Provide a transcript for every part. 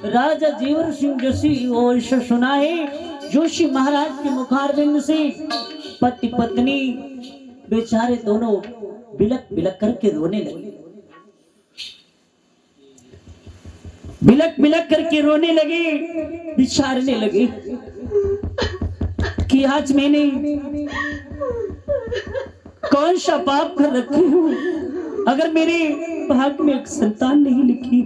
राजा जीवन सिंह जोशी और सुना है जोशी महाराज के मुखारबिंद से पति पत्नी बेचारे दोनों बिलक बिलक करके रोने लगे, बिलक बिलक करके रोने लगे, विचारने लगे कि आज मैंने कौन सा पाप कर रखी हूँ, अगर मेरे भाग में एक संतान नहीं लिखी।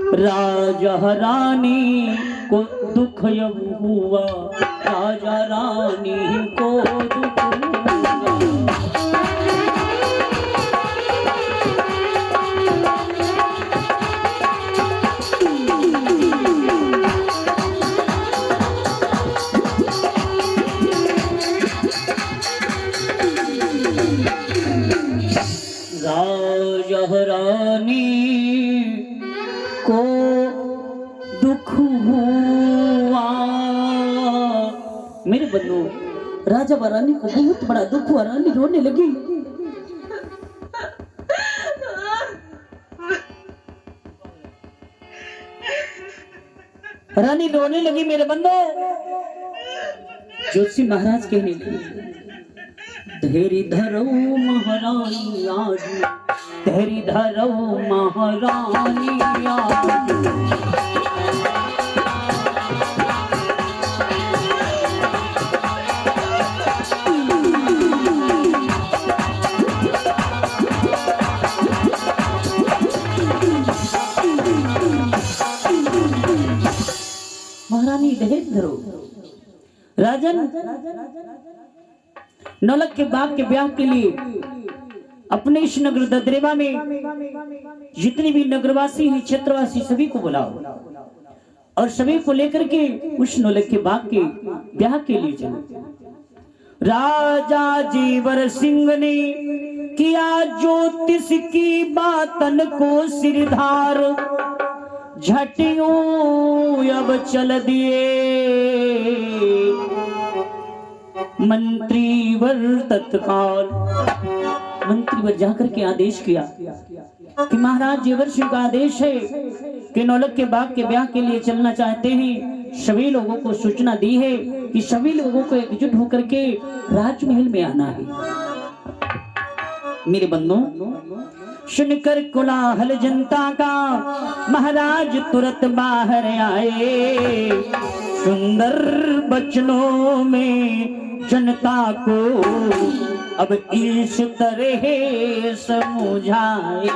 राजा रानी को दुख हुआ, राजा रानी को दुख हुआ। राजा रानी को दुख हुआ। मेरे बंधु, राजा रानी को बहुत बड़ा दुख हुआ, रानी रोने लगी। रानी रोने लगी मेरे बंधु। जोशी महाराज कहने लगे, धैर्य धरो महारानी आज, धैर्य धरो महारानी आज। महारानी धैर्य धरो। राजन नौलख के बाप के ब्याह के लिए अपने इस नगर ददरेवा में जितने भी नगरवासी हैं, क्षेत्रवासी, सभी को बुलाओ और सभी को लेकर के उस नौलख के बाप के ब्याह के लिए चलो। राजा जीवर सिंह ने किया ज्योतिष की बातन को सिरधार, झटियों अब चल दिए मंत्रीवर तत्काल। मंत्रीवर जाकर के आदेश किया कि महाराज जेवर सिंह का आदेश है कि नौलख के बाग के ब्याह के लिए चलना चाहते हैं। सभी लोगों को सूचना दी है कि सभी लोगों को एकजुट होकर के राजमहल में आना है। मेरे बंधुओं, सुनकर कोलाहल जनता का महाराज तुरंत बाहर आए। सुंदर बचनों में जनता को अब इस तरह समझाए।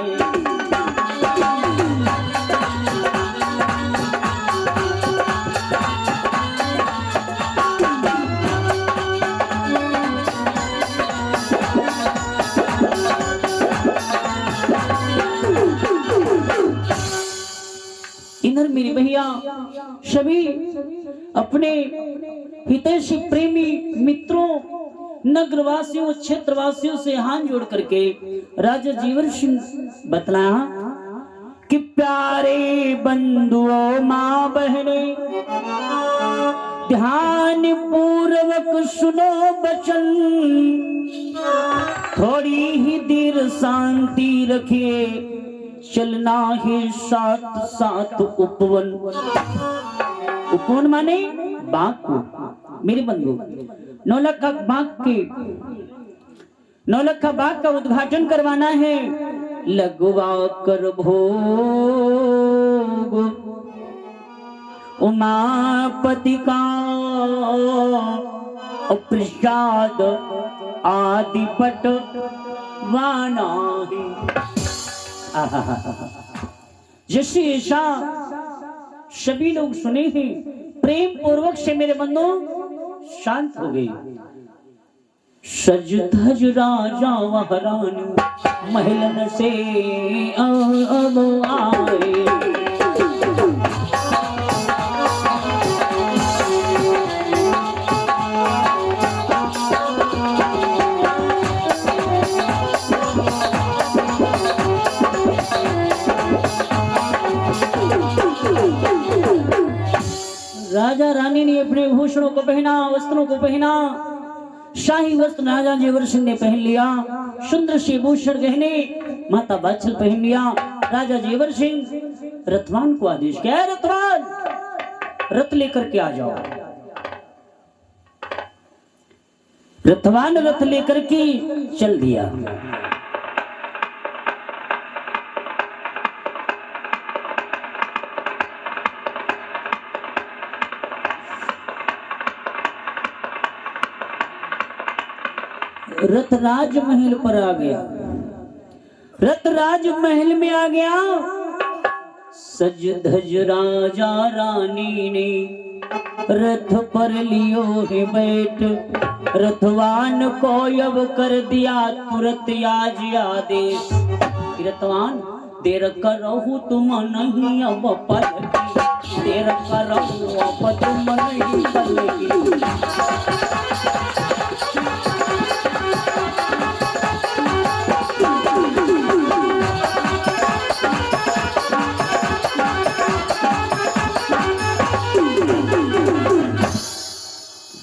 इधर मेरे भैया सभी अपने हितैषी प्रेमी मित्रों, नगरवासियों, क्षेत्रवासियों से हाथ जोड़ करके राजा जीवन सिंह बतलाया कि प्यारे बंधुओं, माँ बहने, ध्यान पूर्वक सुनो वचन, थोड़ी ही देर शांति रखिए, चलना है साथ साथ उपवन। उपवन माने बाग को। मेरे बंधु, नौलख का बाग का उद्घाटन करवाना है। लगवा कर भोग उमापति का प्रसाद आदि पट वाना है। जैसे ऐसा सभी लोग सुने हैं, प्रेम पूर्वक से मेरे बंधु शांत हो गए। सज धज राजा महारानी महलन से अब आए। राजा रानी ने अपने भूषणों को पहना, वस्त्रों को पहना। शाही वस्त्र राजा जेवर सिंह ने पहन लिया, सुंदर से भूषण गहने माता बाछल पहन लिया। राजा जेवर सिंह रथवान को आदेश किया, है रथवान रथ लेकर के आ जाओ। रथवान रथ लेकर के चल दिया। रथ राज महल पर आ गया। रथ राज महल में आ गया। सज धज राजा रानी ने रथ पर लियो है बैठ, रथवान को अब कर दिया तुरंत आज आदेश। रथवान देर करो तुम नहीं अब पलटी, देर करो अब तुम नहीं पलटी।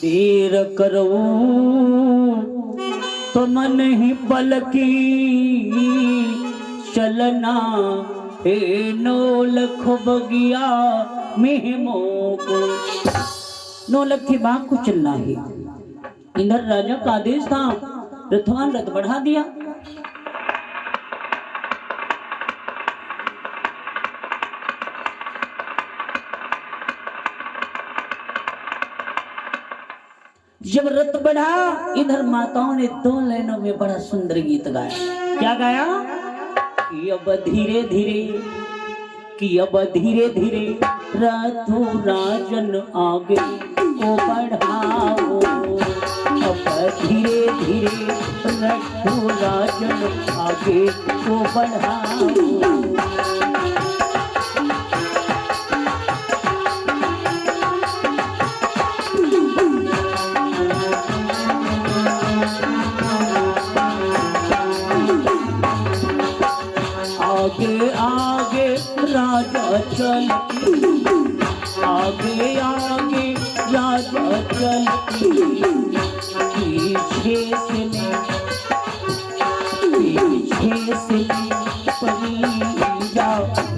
देर करो तुम नहीं बल्कि चलना हे नौलख बगिया मेहमो को। नौलख के बाग को चलना है। इधर राजा का आदेश था। रथवान रथ बढ़ा दिया। जब रथ बढ़ा, इधर माताओं ने 2 लाइनों में बड़ा सुंदर गीत गाया। क्या गाया? कि अब धीरे धीरे, कि अब धीरे धीरे रथो राजन आगे को बढ़ाओ। अब धीरे धीरे रथो राजन आगे को बढ़ाओ। आगे आगे राजा चल, आगे आगे राजा चल, पीछे से परिजा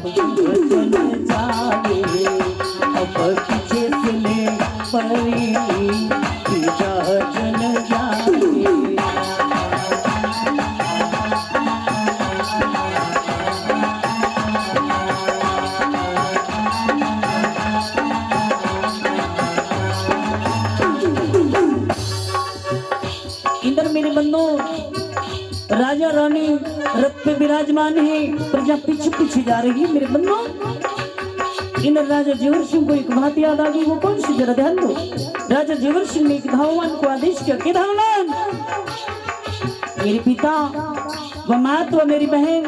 भजन जाए। अब पीछे से ले परिजा भजन जाए। मेरे बंधु राजा रानी रथ पे विराजमान है, प्रजा पीछे पीछे जा रही है। मेरे बंधु इन राजा जेवर सिंह को एक बात याद आ गई। वो कौन सी? जरा ध्यान दो। राजा जेवर सिंह ने एक धावमान को आदेश किया कि धावमान, मेरे पिता व मात व मेरी बहन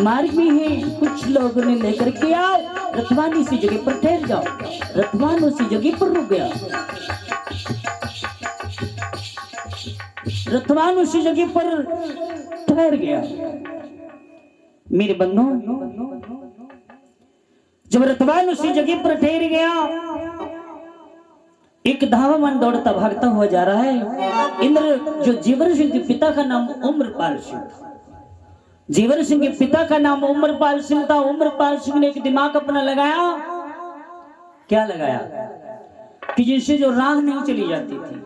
मार्ग में है, कुछ लोगों ने लेकर के आओ। रथवान इसी जगह पर ठहर जाओ। रथवान उसी जगह पर रुक गया। रथवान उसी जगह पर ठहर गया। मेरे बंधु जब रथवान उसी जगह पर ठहर गया, एक धावामान दौड़ता भागता हुआ जा रहा है। इंद्र जो जेवर सिंह के पिता का नाम उम्रपाल सिंह था। जेवर सिंह के पिता का नाम उम्रपाल सिंह था। उम्रपाल सिंह ने एक दिमाग अपना लगाया। क्या लगाया? कि जिससे जो राह नहीं चली जाती थी,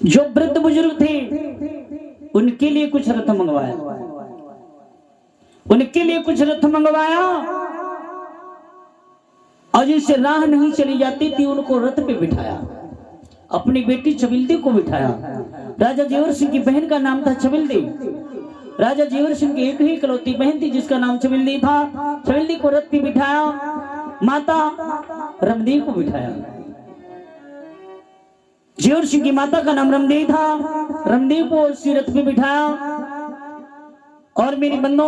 जो वृद्ध बुजुर्ग थे, उनके लिए कुछ रथ मंगवाया। उनके लिए कुछ रथ मंगवाया और जिससे राह नहीं चली जाती थी, उनको रथ पे बिठाया। अपनी बेटी छबिलदी को बिठाया। राजा जेवर सिंह की बहन का नाम था छबिलदी। राजा जेवर सिंह की एक ही इकलौती बहन थी जिसका नाम छबिलदी था। छबिलदी को रथ पे बिठाया। माता रमदेव को बिठाया। जेवर सिंह की माता का नाम रमदेव था। रमदेव को उसी रथ पे बिठाया। और मेरे बंधु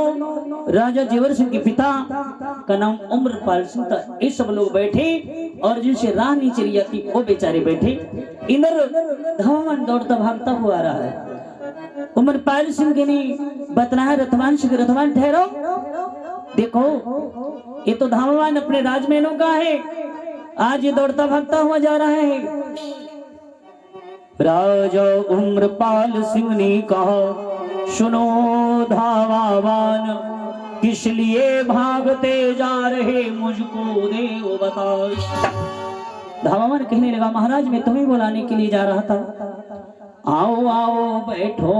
राजा जेवर सिंह के पिता का नाम उम्रपाल सिंह था। ये सब लोग बैठे और जिनसे राह नहीं चली जाती वो बेचारे बैठे। इधर धावामान दौड़ता भागता हुआ आ रहा है। उम्रपाल सिंह के ने बतलाया रथवान सिंह, रथवान ठहरो, देखो ये तो धावामान अपने राजमहलों का है, आज ये दौड़ता भागता हुआ जा रहा है। राजा उम्रपाल सिंह ने कहा, सुनो धावावान, किस लिए भागते जा रहे मुझको देव बताओ। धावावान कहने लगा महाराज मैं तुम्हें बुलाने के लिए जा रहा था। आओ आओ बैठो,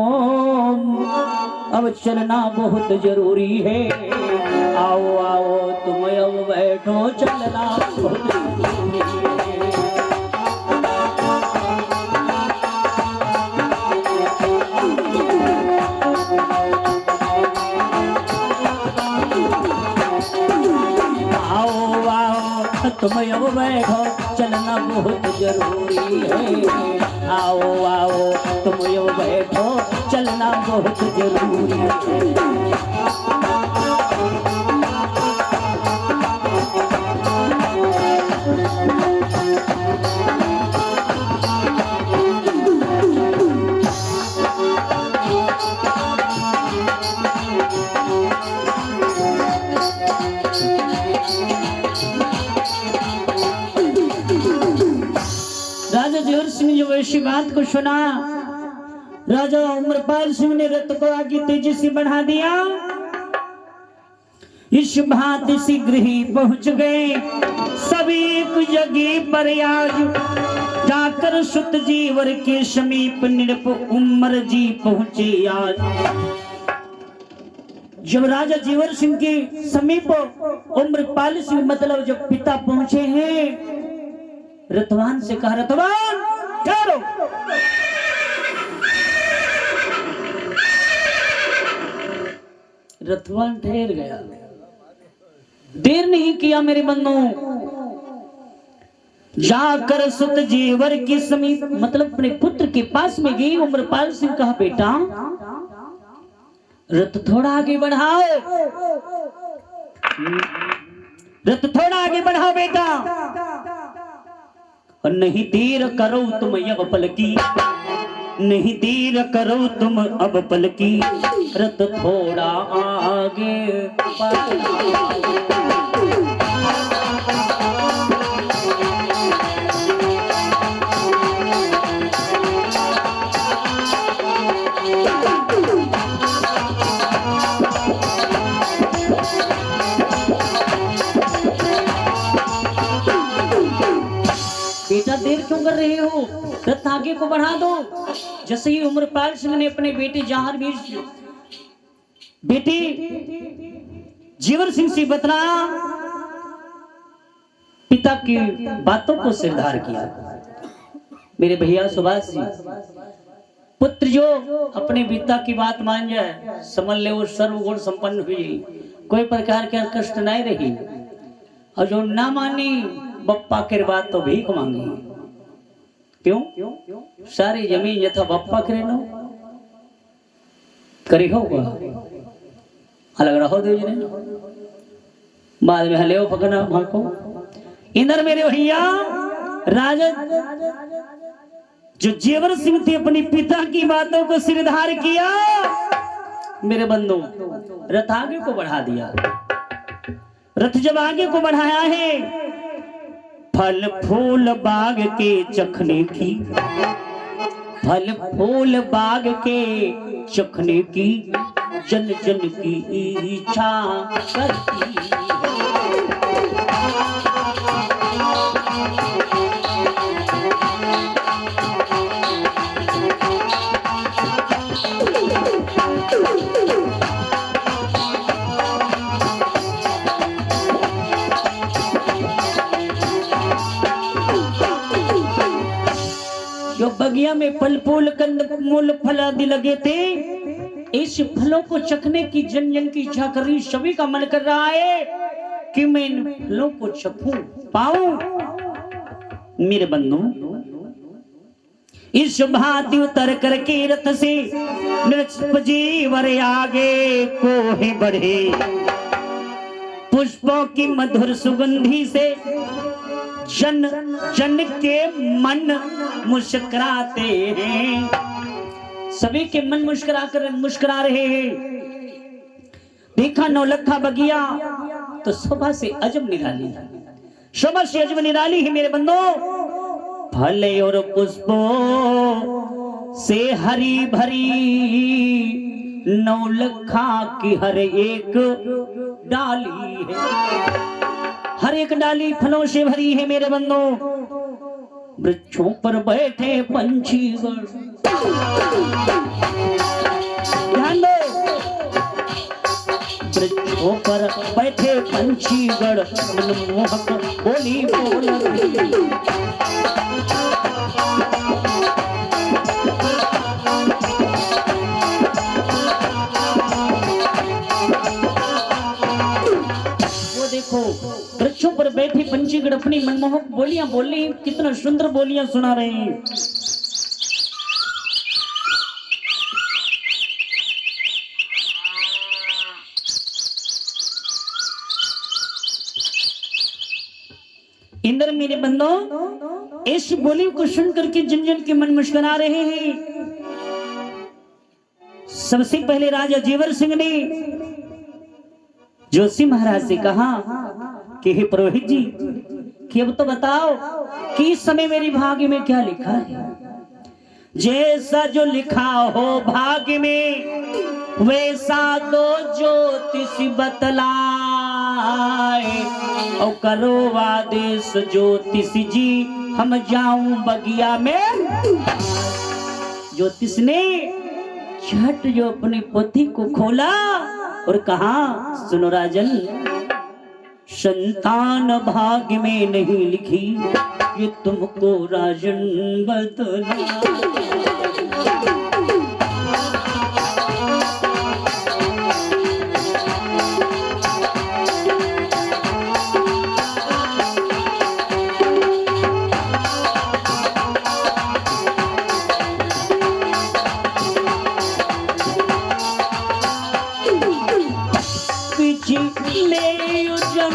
अब चलना बहुत जरूरी है। आओ आओ तुम अब बैठो, चलना बहुत जरूरी है। तुम अब बैठो, चलना बहुत जरूरी है। आओ आओ तुम अब बैठो, चलना बहुत जरूरी है। ऐसी बात को सुना, राजा उम्रपाल सिंह ने रथ को आगे तेजी से बढ़ा दिया। इस भांति शीघ्र ही पहुंच गए सभी एक जगह पर। आज जाकर सुत जीवर के समीप निरप उमर जी पहुंचे। आज जब राजा जीवर सिंह के समीप उम्रपाल सिंह मतलब जब पिता पहुंचे हैं, रतवान से कहा रतवान ठहरो। रतवान ठहर गया, देर नहीं किया मेरे बंधु, जाकर सुत जीवर के समीप मतलब अपने पुत्र के पास में गई। उम्रपाल सिंह कहा बेटा रथ थोड़ा आगे बढ़ाओ, रथ थोड़ा आगे बढ़ाओ बेटा, और नहीं देर करो तुम अब पलकी, नहीं देर करो तुम अब पलकी, रथ थोड़ा आगे बढ़ाओ। बेटा देर क्यों कर रहे हो, रथ आगे को बढ़ा दो। जैसे ही उम्रपाल सिंह ने अपने बेटे जहांगीर बेटे जीवर सिंह से बतलाया, पिता की बातों को सिरधार किया। मेरे भैया सुभाष जी, पुत्र जो अपने पिता की बात मान जाए, समझ ले वो सर्वगुण संपन्न हुई, कोई प्रकार का कष्ट नहीं रही। और जो ना मानी बप्पा के बात तो भीख मांगी। क्यों? सारी जमीन यथा बप्पा करे नो करी होगा, अलग रहो दो जने, बाद में हले पकड़ना भाको। इधर मेरे भैया राजा जो जीवर सिंह थे अपने पिता की बातों को सिरधार किया। मेरे बंधु रथ आगे को बढ़ा दिया। रथ जब आगे को बढ़ाया है, फल फूल बाग के चखने की, फल फूल बाग के चखने की जन जन की इच्छा करती। जो बगिया में फल फूल कंद मूल फल आदि लगे थे, इस फलों को चखने की जन जन की इच्छा कर रही। सभी का मन कर रहा है कि मैं इन फलों को चखूं पाऊं। मेरे बंधु इस भांति उतर करके रथ से नृप जीवर आगे को ही बढ़े। पुष्पों की मधुर सुगंधी से जन जन के मन मुस्कुराते हैं। सभी के मन मुस्कुरा रहे हैं। देखा नौलखा बगिया तो शोभा से अजब निराली है, शोभा से अजब निराली है। मेरे बंदो फले और पुष्पों से हरी भरी नौलखा की हर एक डाली है, हर एक डाली फलों से भरी है मेरे बंदो। वृक्षों पर बैठे पंछीगण, ध्यान दो, वृक्षों पर बैठे पंछीगण मनमोहक बोली बोल रही। वृक्षों पर बैठे पंछीगण अपनी मनमोहक बोलियां बोल रही, कितना सुंदर बोलियां सुना रहे हैं। इंद्र मेरे बंदो, इस बोली को सुन करके जन जन के मन मुस्कुरा रहे हैं। सबसे पहले राजा जेवर सिंह ने जोशी महाराज से कहा कि हे पुरोहित जी, कि अब तो बताओ कि इस समय मेरी भाग्य में क्या लिखा है। जैसा जो लिखा हो भाग्य में वैसा दो ज्योतिष बतलाए, और करो आदेश ज्योतिष जी हम जाऊं बगिया में। ज्योतिष ने झट जो अपनी पोथी को खोला और कहा, सुनो राजन, संतान भाग्य में नहीं लिखी, ये तुमको राजन बतला।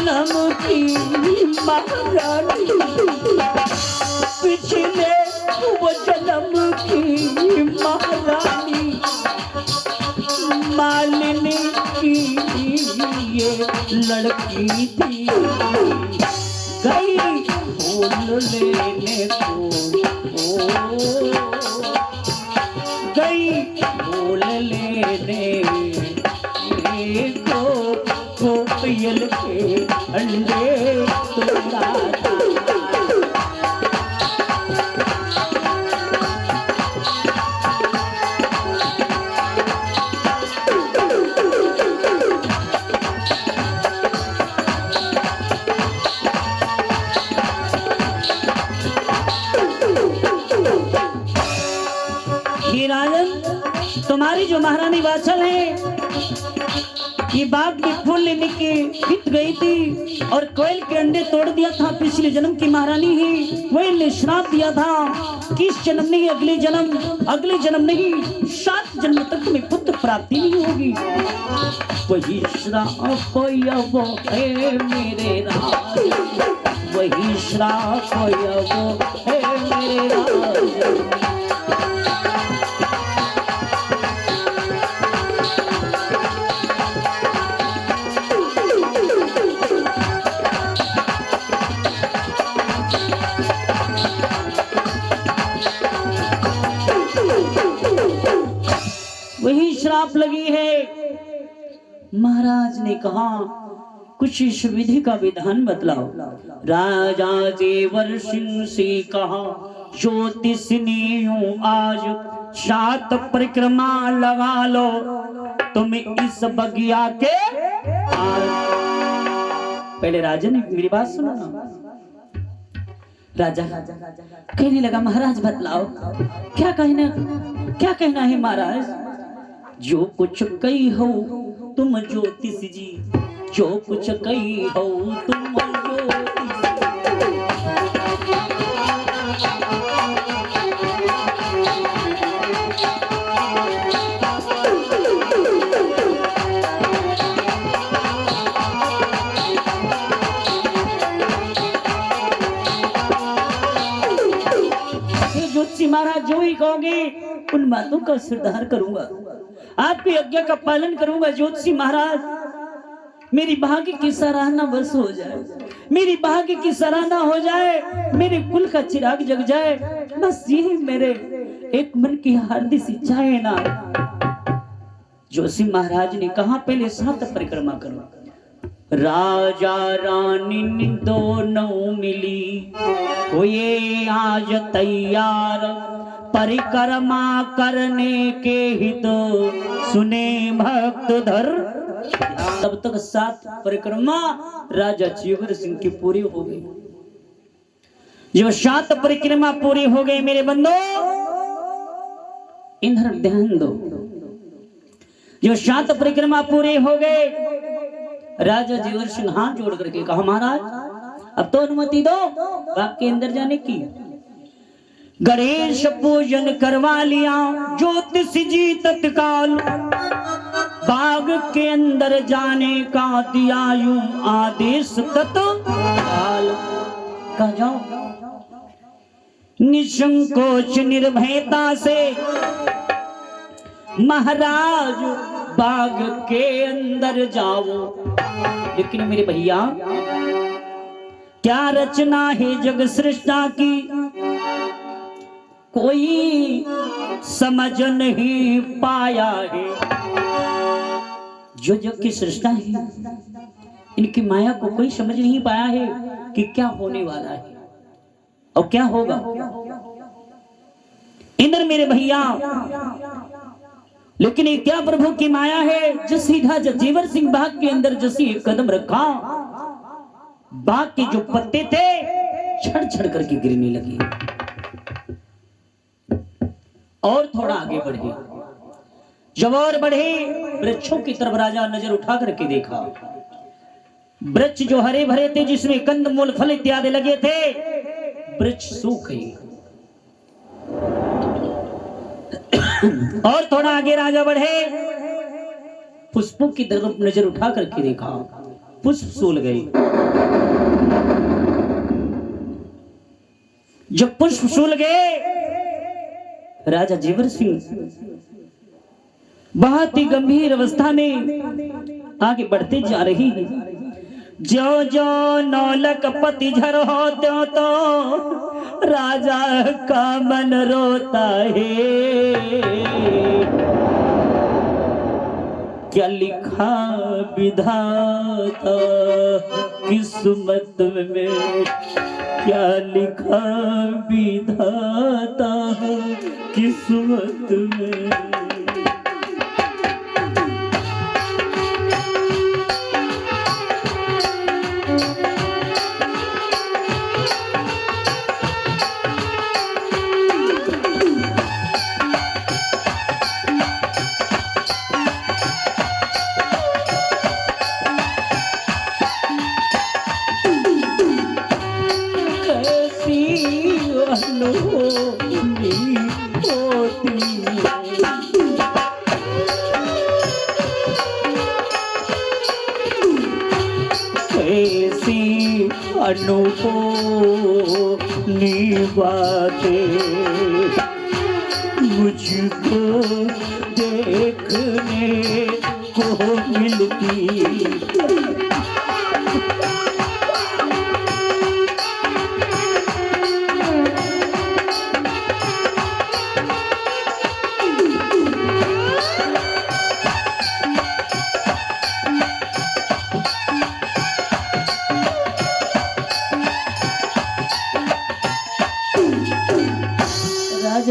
जन्म की महारानी, पिछले वो जन्म की महारानी, मालिनी की ये लड़की थी, गई फूल लेने को, गई फूल लेने को, कोयल के अंडे तोड़ा था। ये राजन, तुम्हारी जो महारानी वात्सल है, ये बाग में फूल लेने के हित गई थी और कोयल के अंडे तोड़ दिया था। पिछले जन्म की महारानी ही कोयल ने श्राप दिया था कि इस जन्म नहीं अगले जन्म नहीं 7 जन्म तक तुम्हें पुत्र प्राप्ति नहीं होगी। वही श्राप वो है मेरे राज, वही श्राप वो है मेरे राज। वही श्राप लगी है। महाराज ने कहा कुछ इस विधि का विधान बतलाओ। राजा जेवर सिंह से कहा, ज्योतिष ने यूं आज 7 परिक्रमा लगा लो, तुम इस बगिया के पहले राजा ने मेरी बात सुना ना। राजा कहने लगा, महाराज बतलाओ क्या कहना है महाराज। जो कुछ कही हो तुम ज्योतिष जी, जो कुछ कही हो तुम ज्योतिष। ज्योतिषी महाराज जो ही कहोगे उन बातों का सुधार करूंगा, आपकी आज्ञा का पालन करूंगा। ज्योतिषी महाराज मेरी भाग्य की सराहना बस हो जाए, मेरी भाग्य की सराहना हो जाए, मेरे कुल का चिराग जग जाए, बस यही मेरे एक मन की हार्दिक इच्छा है ना। जोशी महाराज ने कहा पहले 7 परिक्रमा करो। राजा रानी दोनों मिली हुए आज तैयार, परिक्रमा करने के हित सुने भक्त धर। तब तक 7 परिक्रमा राजा जीवर सिंह की पूरी हो गई। जो 7 परिक्रमा पूरी हो गई मेरे बंदो, इधर ध्यान दो। जो 7 परिक्रमा पूरी हो गए, राजा जीवर सिंह हाथ जोड़ करके कहा महाराज अब तो अनुमति दो बाग के अंदर जाने की। गणेश पूजन करवा लिया ज्योतिष जी तत्काल, बाग के अंदर जाने का दिया यूं आदेश तत्काल। कहा जाओ निसंकोच निर्भयता से महाराज बाग के अंदर जाओ। लेकिन मेरे भैया क्या रचना है जग सृष्टा की, कोई समझ नहीं पाया है। जो जग की सृष्टा है इनकी माया को कोई समझ नहीं पाया है कि क्या होने वाला है और क्या होगा। इंद्र मेरे भैया, लेकिन ये क्या प्रभु की माया है। जो सीधा जीवर सिंह बाग के अंदर जैसे एक कदम रखा, बाग के जो पत्ते थे छड़ छड़ करके गिरने लगे। और थोड़ा आगे बढ़े, जब और बढ़े वृक्षों की तरफ राजा नजर उठा करके देखा। वृक्ष जो हरे भरे थे जिसमें कंद मूल फल इत्यादि लगे थे, वृक्ष सूख गए। और थोड़ा आगे राजा बढ़े, पुष्पों की तरफ नजर उठा करके देखा, पुष्प सूल गए। जब पुष्प सूल गए, राजा जीवर सिंह बहुत ही गंभीर अवस्था में आगे बढ़ते जा रही है। जो जो नौलक पतिझर हो त्यों तो राजा का मन रोता है। क्या लिखा विधाता किस्मत में, क्या लिखा विधाता किस्मत में। अनूठी बातें मुझको देखने को मिलती।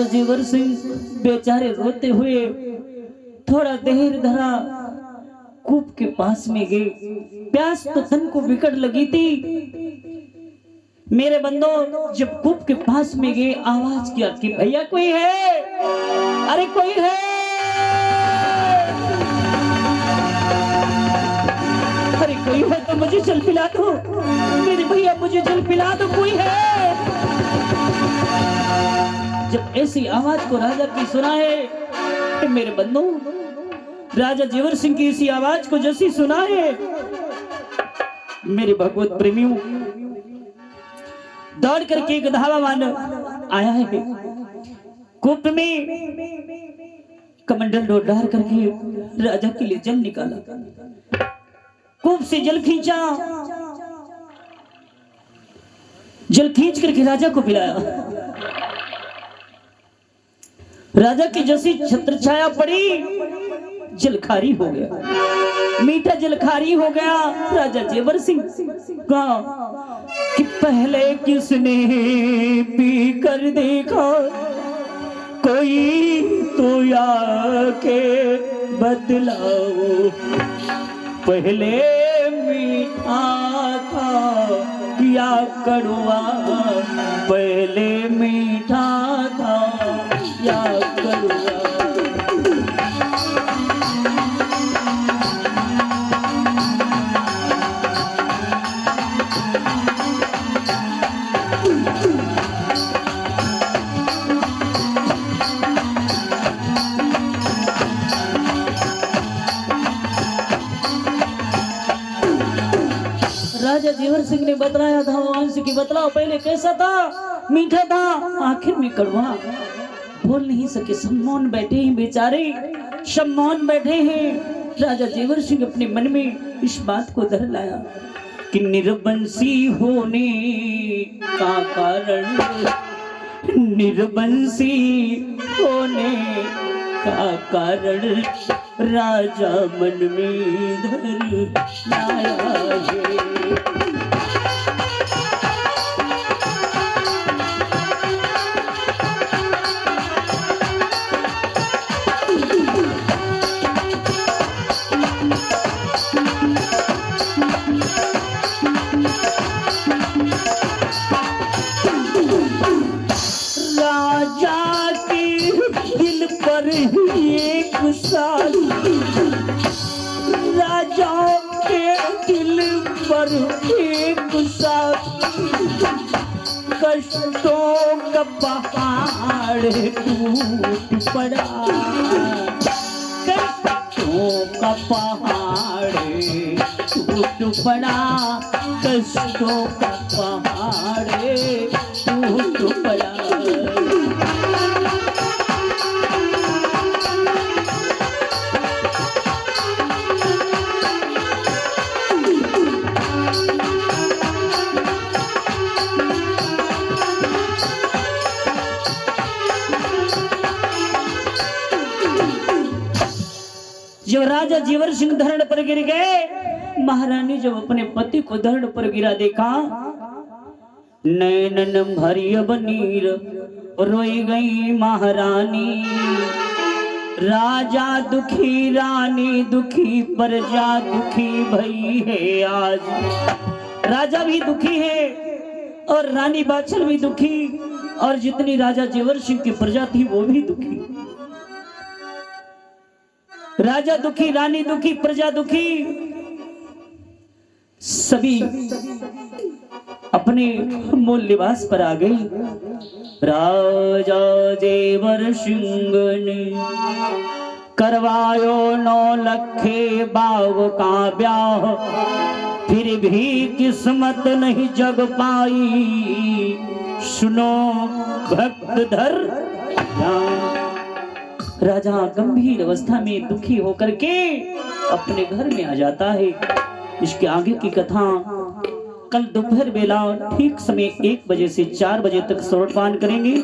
जीवर सिंह बेचारे रोते हुए थोड़ा देर धरा, कूप के पास में गए। प्यास तो तन को विकट लगी थी। मेरे बंदो जब कूप के पास में गए, आवाज किया कि भैया कोई है, अरे कोई है। अरे कोई है तो मुझे जल पिला दो, मेरे भैया मुझे जल पिला दो, कोई है। जब ऐसी आवाज को राजा की सुना है, मेरे बंधु राजा जीवर सिंह की इसी आवाज को जैसी सुना है, मेरे भगवत प्रेमियों दौड़ करके एक धावावान आया है। कूप में कमंडल डाल करके राजा के लिए जल निकाला। कूप से जल खींचा, जल खींच करके राजा को पिलाया। राजा की जैसी छत्र छाया पड़ी, जलखारी हो गया, मीठा जलखारी हो गया। राजा जेवर सिंह का कि पहले किसने पी कर देखा, कोई तो आके बतलाओ, पहले मीठा था या कड़वा, पहले मीठा था या कड़वा। राजा जेवर सिंह ने बतलाया था वंश की, बतलाओ पहले कैसा था, मीठा था आखिर में कड़वा। बोल नहीं सके, सम्मौन बैठे हैं बेचारे, सम्मौन बैठे हैं। राजा जेवर सिंह अपने मन में इस बात को धर लाया कि निर्बंसी होने का कारण, निर्बंसी होने का कारण राजा मन में धर लाया है। एक साल राजा के दिल पर एक साल कष्टों का पहाड़ टूट पड़ा, कष्टों का पहाड़ टूट पड़ा, कष्टों का पहाड़ टूट पड़ा। जब राजा जेवर सिंह धरण पर गिर गए, महारानी जब अपने पति को धरण पर गिरा देखा, नैनन भरी अब नीर रोई गई महारानी। राजा दुखी रानी दुखी प्रजा दुखी भई है आज। राजा भी दुखी है और रानी बाछल भी दुखी, और जितनी राजा जेवर सिंह की प्रजा थी वो भी दुखी। राजा दुखी, रानी दुखी, प्रजा दुखी, सभी अपने मूल निवास पर आ गई। राजा जेवर सिंह ने करवायो 9 लखे बाव का ब्याह, फिर भी किस्मत नहीं जग पाई, सुनो भक्त धर। राजा गंभीर अवस्था में दुखी होकर के अपने घर में आ जाता है। इसके आगे की कथा कल दोपहर बेला ठीक समय 1 बजे से 4 बजे तक श्रवणपान करेंगे।